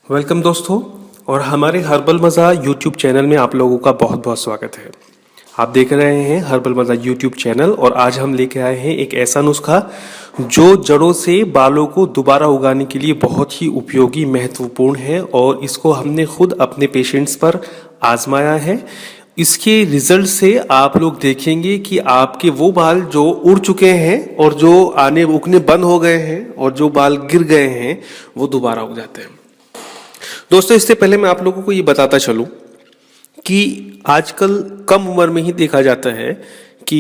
Welcome दोस्तों। और हमारे हर्बल मज़ा यूट्यूब चैनल में आप लोगों का बहुत बहुत स्वागत है। आप देख रहे हैं हर्बल मज़ा यूट्यूब चैनल और आज हम लेके आए हैं एक ऐसा नुस्खा जो जड़ों से बालों को दोबारा उगाने के लिए बहुत ही उपयोगी महत्वपूर्ण है और इसको हमने खुद अपने पेशेंट्स पर आजमाया है। इसके रिजल्ट से आप लोग देखेंगे कि आपके वो बाल जो उड़ चुके हैं और जो आने उगने बंद हो गए हैं और जो बाल गिर गए हैं वो दोबारा उग जाते हैं। दोस्तों, इससे पहले मैं आप लोगों को ये बताता चलूं कि आजकल कम उम्र में ही देखा जाता है कि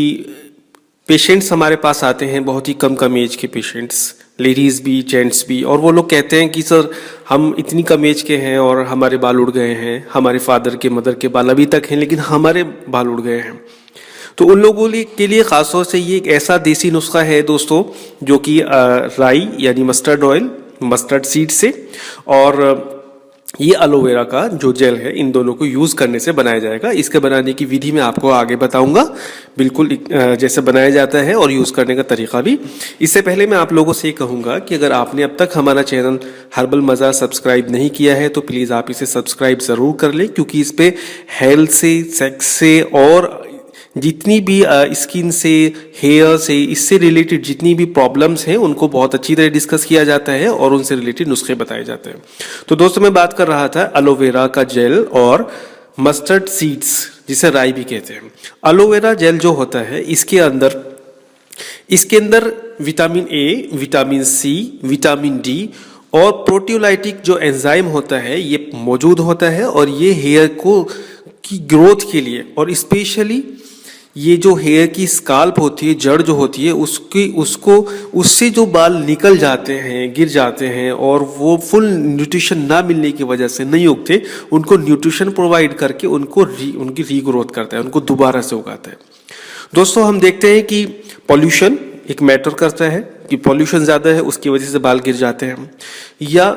पेशेंट्स हमारे पास आते हैं, बहुत ही कम कम एज के पेशेंट्स, लेडीज़ भी जेंट्स भी, और वो लोग कहते हैं कि सर हम इतनी कम एज के हैं और हमारे बाल उड़ गए हैं, हमारे फादर के मदर के बाल अभी तक हैं लेकिन हमारे बाल उड़ गए हैं। तो उन लोगों के लिए ख़ासतौर से ये एक ऐसा देसी नुस्खा है दोस्तों, जो कि राई यानी मस्टर्ड ऑयल, मस्टर्ड सीड से और ये एलोवेरा का जो जेल है, इन दोनों को यूज़ करने से बनाया जाएगा। इसके बनाने की विधि मैं आपको आगे बताऊंगा, बिल्कुल जैसे बनाया जाता है और यूज़ करने का तरीका भी। इससे पहले मैं आप लोगों से ये कहूँगा कि अगर आपने अब तक हमारा चैनल हर्बल मज़ा सब्सक्राइब नहीं किया है तो प्लीज़ आप इसे सब्सक्राइब ज़रूर कर लें, क्योंकि इस पर हेल्थ से, सेक्स से और जितनी भी स्किन से, हेयर से, इससे रिलेटेड जितनी भी प्रॉब्लम्स हैं उनको बहुत अच्छी तरह डिस्कस किया जाता है और उनसे रिलेटेड नुस्खे बताए जाते हैं। तो दोस्तों, मैं बात कर रहा था एलोवेरा का जेल और मस्टर्ड सीड्स, जिसे राई भी कहते हैं। एलोवेरा जेल जो होता है इसके अंदर vitamin A, vitamin C, vitamin D और प्रोटियोलाइटिक जो एंजाइम होता है ये मौजूद होता है और ये हेयर को की ग्रोथ के लिए और स्पेशली ये जो हेयर की स्काल्प होती है, जड़ जो होती है, उससे जो बाल निकल जाते हैं, गिर जाते हैं और वो फुल न्यूट्रिशन ना मिलने की वजह से नहीं उगते, उनको न्यूट्रिशन प्रोवाइड करके उनकी रीग्रोथ करता है, उनको दोबारा से उगाता है। दोस्तों, हम देखते हैं कि पॉल्यूशन एक मैटर करता है कि पॉल्यूशन ज़्यादा है, उसकी वजह से बाल गिर जाते हैं, या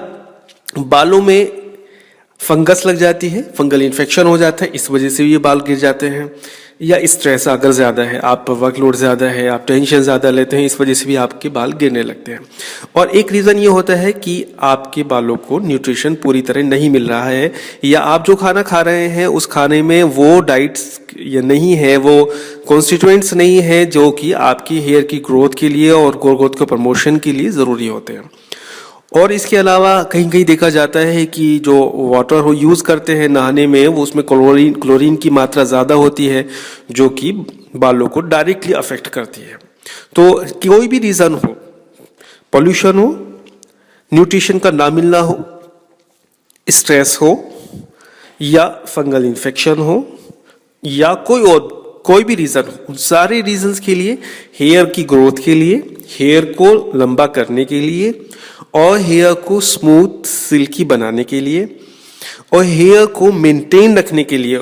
बालों में फंगस लग जाती है, फंगल इन्फेक्शन हो जाता है, इस वजह से ये बाल गिर जाते हैं, या स्ट्रेस अगर ज़्यादा है, आप पर वर्कलोड ज़्यादा है, आप टेंशन ज़्यादा लेते हैं, इस वजह से भी आपके बाल गिरने लगते हैं। और एक रीज़न ये होता है कि आपके बालों को न्यूट्रिशन पूरी तरह नहीं मिल रहा है, या आप जो खाना खा रहे हैं उस खाने में वो डाइट्स या नहीं है, वो कॉन्स्टिट्यूएंट्स नहीं है जो कि आपकी हेयर की ग्रोथ के लिए और ग्रोथ के प्रमोशन के लिए ज़रूरी होते हैं। और इसके अलावा कहीं कहीं देखा जाता है कि जो वाटर हो यूज़ करते हैं नहाने में, वो उसमें क्लोरीन की मात्रा ज़्यादा होती है जो कि बालों को डायरेक्टली अफेक्ट करती है। तो कोई भी रीज़न हो, पॉल्यूशन हो, न्यूट्रिशन का ना मिलना हो, स्ट्रेस हो, या फंगल इन्फेक्शन हो, या कोई भी रीज़न हो, उन सारे रीजंस के लिए, हेयर की ग्रोथ के लिए, हेयर को लंबा करने के लिए और हेयर को स्मूथ सिल्की बनाने के लिए और हेयर को मेंटेन रखने के लिए,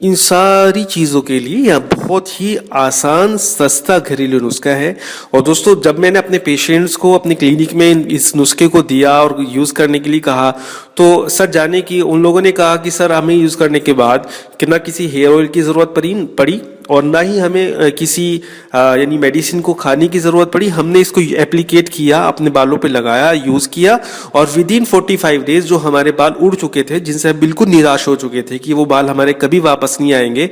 इन सारी चीज़ों के लिए यह बहुत ही आसान सस्ता घरेलू नुस्खा है। और दोस्तों, जब मैंने अपने पेशेंट्स को अपने क्लिनिक में इस नुस्खे को दिया और यूज़ करने के लिए कहा, तो सर जाने की उन लोगों ने कहा कि सर हमें यूज़ करने के बाद कि ना किसी हेयर ऑयल की ज़रूरत पड़ी और ना ही हमें किसी यानी मेडिसिन को खाने की ज़रूरत पड़ी। हमने इसको एप्लीकेट किया, अपने बालों पे लगाया, यूज़ किया और विदिन 45 डेज जो हमारे बाल उड़ चुके थे, जिनसे हम बिल्कुल निराश हो चुके थे कि वो बाल हमारे कभी वापस नहीं आएंगे,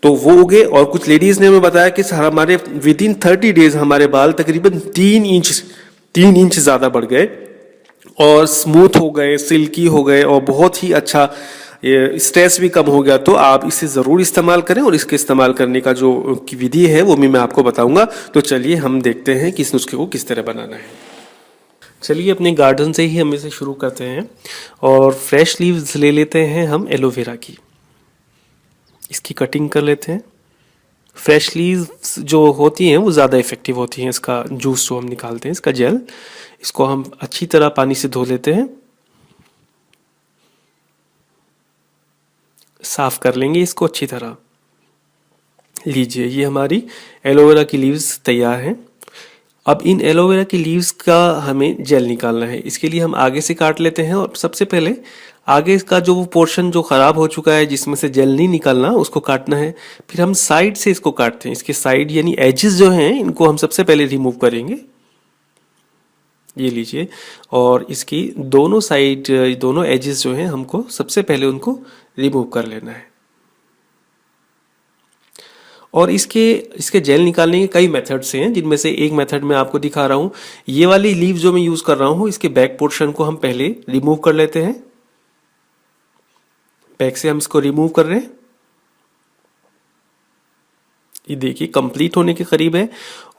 तो वो उगे। और कुछ लेडीज़ ने हमें बताया कि सर हमारे विदिन 30 डेज हमारे बाल तकरीबन 3 इंच ज़्यादा बढ़ गए और स्मूथ हो गए, सिल्की हो गए और बहुत ही अच्छा, स्ट्रेस भी कम हो गया। तो आप इसे ज़रूर इस्तेमाल करें और इसके इस्तेमाल करने का जो की विधि है वो मैं आपको बताऊंगा। तो चलिए हम देखते हैं कि इस नुस्खे को किस तरह बनाना है। चलिए अपने गार्डन से ही हम इसे शुरू करते हैं और फ्रेश लीव्स ले लेते हैं हम एलोवेरा की, इसकी कटिंग कर लेते हैं। फ्रेश लीव्स जो होती हैं वो ज़्यादा इफ़ेक्टिव होती हैं। इसका जूस जो हम निकालते हैं, इसका जेल, इसको हम अच्छी तरह पानी से धो लेते हैं, साफ कर लेंगे इसको अच्छी तरह। लीजिए, ये हमारी एलोवेरा की लीव्स तैयार हैं। अब इन एलोवेरा की लीव्स का हमें जेल निकालना है। इसके लिए हम आगे से काट लेते हैं और सबसे पहले आगे इसका जो वो पोर्शन जो ख़राब हो चुका है, जिसमें से जेल नहीं निकालना, उसको काटना है। फिर हम साइड से इसको काटते हैं, इसके साइड यानी एजेस जो हैं इनको हम सबसे पहले रिमूव करेंगे। ये लीजिए, और इसकी दोनों साइड, दोनों एजेस जो हैं हमको सबसे पहले उनको रिमूव कर लेना है। और इसके जेल निकालने के कई मेथड्स हैं, जिनमें से एक मेथड मैं आपको दिखा रहा हूँ। ये वाली लीव जो मैं यूज़ कर रहा हूँ, इसके बैक पोर्शन को हम पहले रिमूव कर लेते हैं। बैक से हम इसको रिमूव कर रहे हैं। ये देखिए कंप्लीट होने के करीब है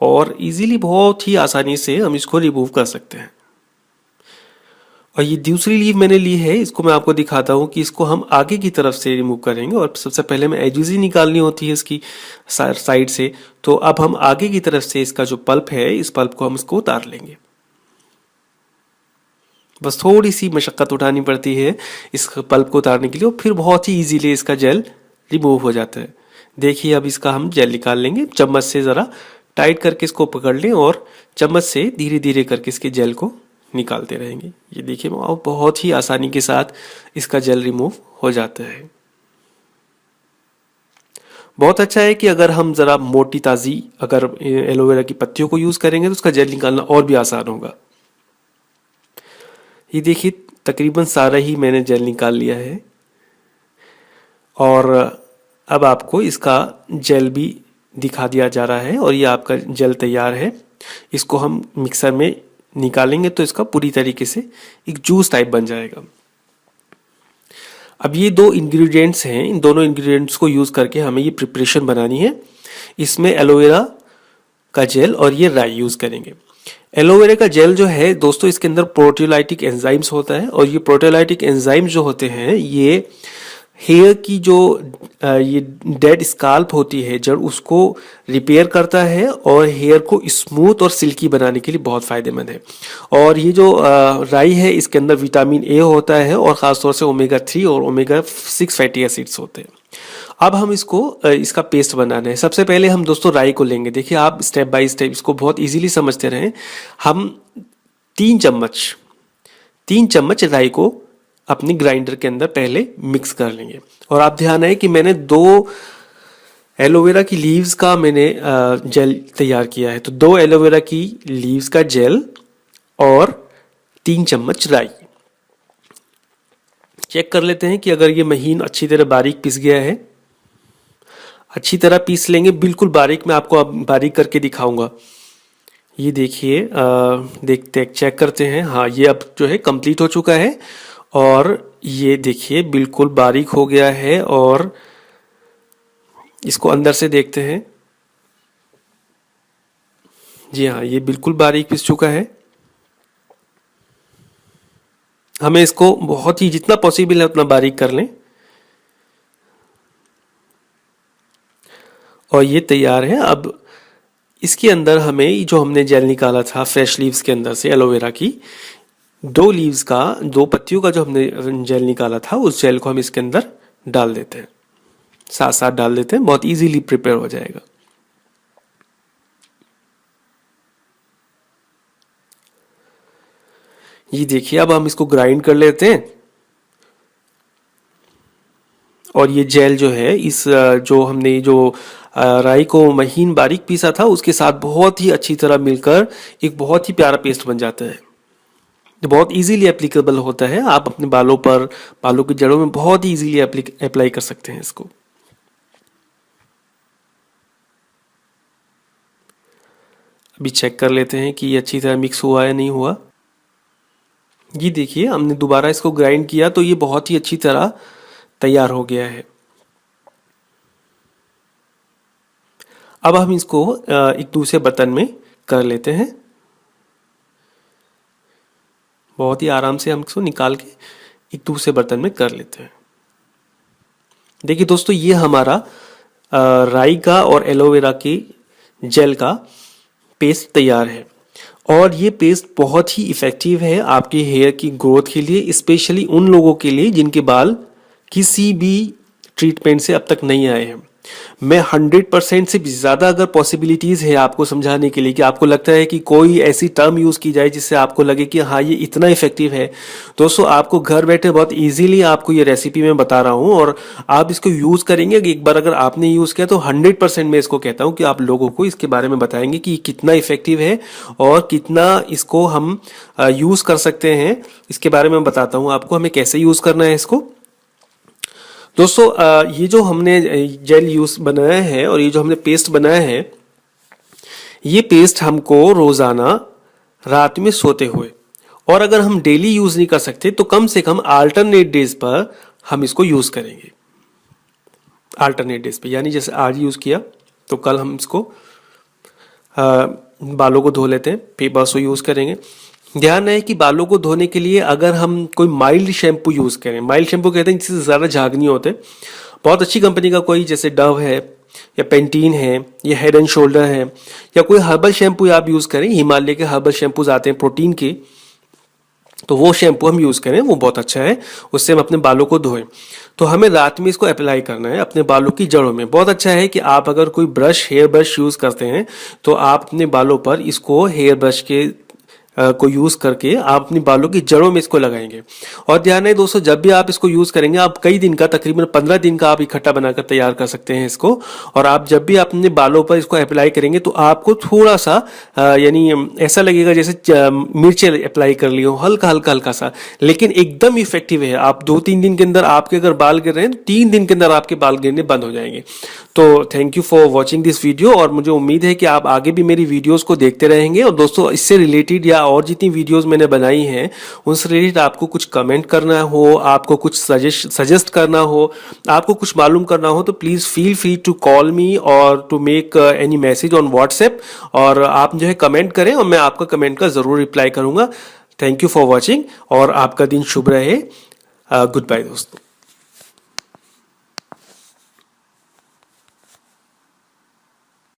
और इजीली, बहुत ही आसानी से हम इसको रिमूव कर सकते हैं। और ये दूसरी लीव मैंने ली है, इसको मैं आपको दिखाता हूँ कि इसको हम आगे की तरफ से रिमूव करेंगे। और सबसे पहले हमें एजेस ही निकालनी होती है इसकी साइड से। तो अब हम आगे की तरफ से इसका जो पल्प है, इस पल्प को हम इसको उतार लेंगे। बस थोड़ी सी मशक्कत उठानी पड़ती है इस पल्प को उतारने के लिए, और फिर बहुत ही इजीली इसका जेल रिमूव हो जाता है। देखिए अब इसका हम जेल निकाल लेंगे। चम्मच से ज़रा टाइट करके इसको पकड़ लें और चम्मच से धीरे धीरे करके इसके जेल को निकालते रहेंगे। ये देखिए बहुत ही आसानी के साथ इसका जेल रिमूव हो जाता है। बहुत अच्छा है कि अगर हम ज़रा मोटी ताज़ी अगर एलोवेरा की पत्तियों को यूज़ करेंगे तो उसका जेल निकालना और भी आसान होगा। ये देखिए तकरीबन सारा ही मैंने जेल निकाल लिया है और अब आपको इसका जेल भी दिखा दिया जा रहा है और ये आपका जेल तैयार है। इसको हम मिक्सर में निकालेंगे तो इसका पूरी तरीके से एक जूस टाइप बन जाएगा। अब ये दो इंग्रेडिएंट्स हैं, इन दोनों इंग्रेडिएंट्स को यूज़ करके हमें ये प्रिपरेशन बनानी है। इसमें एलोवेरा का जेल और ये राई यूज़ करेंगे। एलोवेरा का जेल जो है दोस्तों, इसके अंदर प्रोटियोलाइटिक एंजाइम्स होता है और ये प्रोटियोलाइटिक एंजाइम जो होते हैं ये हेयर की जो ये डेड स्काल्प होती है जड़, उसको रिपेयर करता है और हेयर को स्मूथ और सिल्की बनाने के लिए बहुत फ़ायदेमंद है। और ये जो राई है इसके अंदर विटामिन ए होता है और ख़ासतौर से ओमेगा 3 और ओमेगा 6 फैटी एसिड्स होते हैं। अब हम इसका पेस्ट बनाना है। सबसे पहले हम दोस्तों राई को लेंगे। देखिए आप स्टेप बाय स्टेप इसको बहुत इजीली समझते रहें। हम 3 चम्मच राई को अपनी ग्राइंडर के अंदर पहले मिक्स कर लेंगे। और आप ध्यान है कि मैंने 2 एलोवेरा की लीव्स का मैंने जेल तैयार किया है। तो 2 एलोवेरा की लीव्स का जेल और 3 चम्मच राई। चेक कर लेते हैं कि अगर ये महीन अच्छी तरह बारीक पिस गया है। अच्छी तरह पीस लेंगे, बिल्कुल बारीक। मैं आपको अब बारीक करके दिखाऊंगा। ये देखिए देखते चेक करते हैं। हाँ, ये अब जो है कंप्लीट हो चुका है और ये देखिए बिल्कुल बारीक हो गया है। और इसको अंदर से देखते हैं। जी हाँ, ये बिल्कुल बारीक पिस चुका है। हमें इसको बहुत ही जितना पॉसिबल है उतना बारीक कर लें और ये तैयार है। अब इसके अंदर हमें जो हमने जेल निकाला था फ्रेश लीव्स के अंदर से एलोवेरा की 2 पत्तियों का जो हमने जेल निकाला था, उस जेल को हम इसके अंदर डाल देते हैं, साथ साथ डाल देते हैं। बहुत इजीली प्रिपेयर हो जाएगा। ये देखिए अब हम इसको ग्राइंड कर लेते हैं और ये जेल जो है इस जो हमने जो राई को महीन बारीक पीसा था उसके साथ बहुत ही अच्छी तरह मिलकर एक बहुत ही प्यारा पेस्ट बन जाता है। जो बहुत इजीली एप्लीकेबल होता है। आप अपने बालों की जड़ों में बहुत ही इजीली अप्लाई कर सकते हैं इसको। अभी चेक कर लेते हैं कि ये अच्छी तरह मिक्स हुआ या नहीं हुआ। ये देखिए हमने दोबारा इसको ग्राइंड किया तो ये बहुत ही अच्छी तरह तैयार हो गया है। अब हम इसको एक दूसरे बर्तन में कर लेते हैं। बहुत ही आराम से हम इसको निकाल के एक दूसरे बर्तन में कर लेते हैं। देखिए दोस्तों, ये हमारा राई का और एलोवेरा की जेल का पेस्ट तैयार है और ये पेस्ट बहुत ही इफ़ेक्टिव है आपके हेयर की ग्रोथ के लिए, स्पेशली उन लोगों के लिए जिनके बाल किसी भी ट्रीटमेंट से अब तक नहीं आए हैं। मैं 100% से भी ज़्यादा अगर पॉसिबिलिटीज़ है आपको समझाने के लिए कि आपको लगता है कि कोई ऐसी टर्म यूज़ की जाए जिससे आपको लगे कि हाँ ये इतना इफेक्टिव है, दोस्तों आपको घर बैठे बहुत इजीली आपको ये रेसिपी मैं बता रहा हूँ और आप इसको यूज़ करेंगे। एक बार अगर आपने यूज़ किया तो 100% मैं इसको कहता हूँ कि आप लोगों को इसके बारे में बताएंगे कि कितना इफेक्टिव है और कितना इसको हम यूज़ कर सकते हैं। इसके बारे में बताता हूँ आपको हमें कैसे यूज़ करना है इसको। दोस्तों ये जो हमने जेल यूज बनाया है और ये जो हमने पेस्ट बनाया है, ये पेस्ट हमको रोजाना रात में सोते हुए, और अगर हम डेली यूज नहीं कर सकते तो कम से कम अल्टरनेट डेज पर हम इसको यूज करेंगे। अल्टरनेट डेज पे यानी जैसे आज यूज किया तो कल हम इसको बालों को धो लेते हैं, फिर परसों यूज करेंगे। ध्यान है कि बालों को धोने के लिए अगर हम कोई माइल्ड शैम्पू यूज़ करें, माइल्ड शैम्पू कहते हैं जिससे ज़्यादा झाग नहीं होते, बहुत अच्छी कंपनी का कोई जैसे डव है या पेंटीन है या हेड एंड शोल्डर है या कोई हर्बल शैम्पू आप यूज़ करें, हिमालय के हर्बल शैम्पूज आते हैं प्रोटीन के, तो वो शैम्पू हम यूज़ करें, वो बहुत अच्छा है, उससे हम अपने बालों को धोएं। तो हमें रात में इसको अप्लाई करना है अपने बालों की जड़ों में। बहुत अच्छा है कि आप अगर कोई ब्रश, हेयर ब्रश यूज़ करते हैं तो आप अपने बालों पर इसको हेयर ब्रश के को यूज़ करके आप अपनी बालों की जड़ों में इसको लगाएंगे। और ध्यान है दोस्तों, जब भी आप इसको यूज़ करेंगे आप कई दिन का, तकरीबन 15 दिन का आप इकट्ठा बनाकर तैयार कर सकते हैं इसको। और आप जब भी अपने बालों पर इसको अप्लाई करेंगे तो आपको थोड़ा सा यानी ऐसा लगेगा जैसे मिर्चें अप्लाई कर ली हो, हल्का हल्का हल्का सा, लेकिन एकदम इफेक्टिव है। आप 2-3 दिन के अंदर आपके अगर बाल गिर रहे हैं तो 3 दिन के अंदर आपके बाल गिरने बंद हो जाएंगे। तो thank you for watching this video, और मुझे उम्मीद है कि आप आगे भी मेरी वीडियोस को देखते रहेंगे। और दोस्तों इससे रिलेटेड या और जितनी वीडियोस मैंने बनाई हैं उनसे रिलेटेड आपको कुछ कमेंट करना हो, आपको कुछ सजेस्ट करना हो, आपको कुछ मालूम करना हो, तो please feel free to call me और to make any message on WhatsApp, और आप जो है कमेंट करें और मैं आपका कमेंट का ज़रूर रिप्लाई करूँगा। थैंक यू फॉर वॉचिंग और आपका दिन शुभ रहे। गुड बाय दोस्तों।